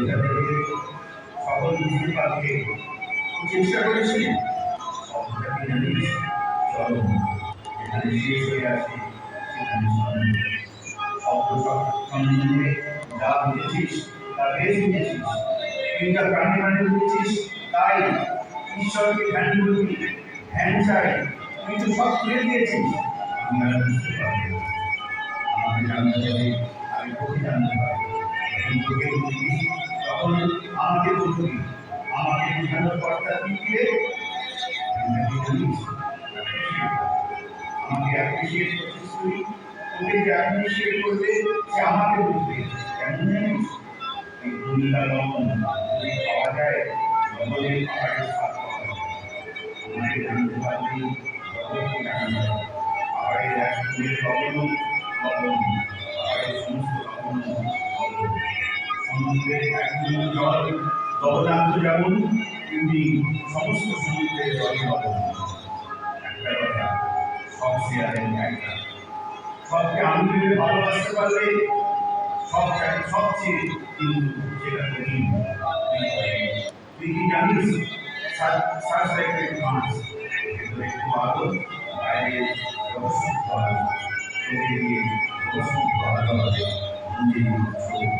যাতে করে সকল বুঝতে পারবে চেষ্টা করেছি শব্দটাকে জানিস চরম যেখানে শেষ হয়ে আসে সেখানে শব্দ সম্বন্ধে যা বুঝেছিস তা বেশ বুঝেছিস তুই যা প্রাণী মানে বুঝেছিস তাই ঈশ্বরকে ধ্যান করবি ধ্যান চাই তুই তো সব খুলে দিয়েছিস আমি আর বুঝতে পারবো আমাকে জানতে হবে আমি তোকে জানতে পারবো যখন তোকে বুঝবি তখন আমাকে বুঝবি আমাকে বোঝানোর কর্তা দিকে আমাকে অ্যাপ্রিসিয়েট করছিস তুই তোকে যে অ্যাপ্রিসিয়েট করবে সে আমাকে বুঝবে কেমন জানিস এই ভূমিকা লবণ যদি পাওয়া যায় জঙ্গলের পাহাড়ের স্বাদ পাওয়া যায় আমাকে জানতে পারবি জগৎকে জানানো পাহাড়ের এক ফুলের লবণ লবণ পাহাড়ের সমস্ত লবণ লবণ সমুদ্রের এক জল লবণাক্ত যেমন তেমনি সমস্ত সমুদ্রের জল লবণ একটা কথা সব শেয়ারের জায়গা সবকে আনন্দে ভালোবাসতে পারলে সবটাকে সবচেয়ে কিন্তু সেটা কঠিন তুই কি জানিস সাবস্ক্রাইবের মাছ ভেতরে একটু আলো বাইরে রহস্য আলো তোকে দিয়ে রহস্য আলো হবে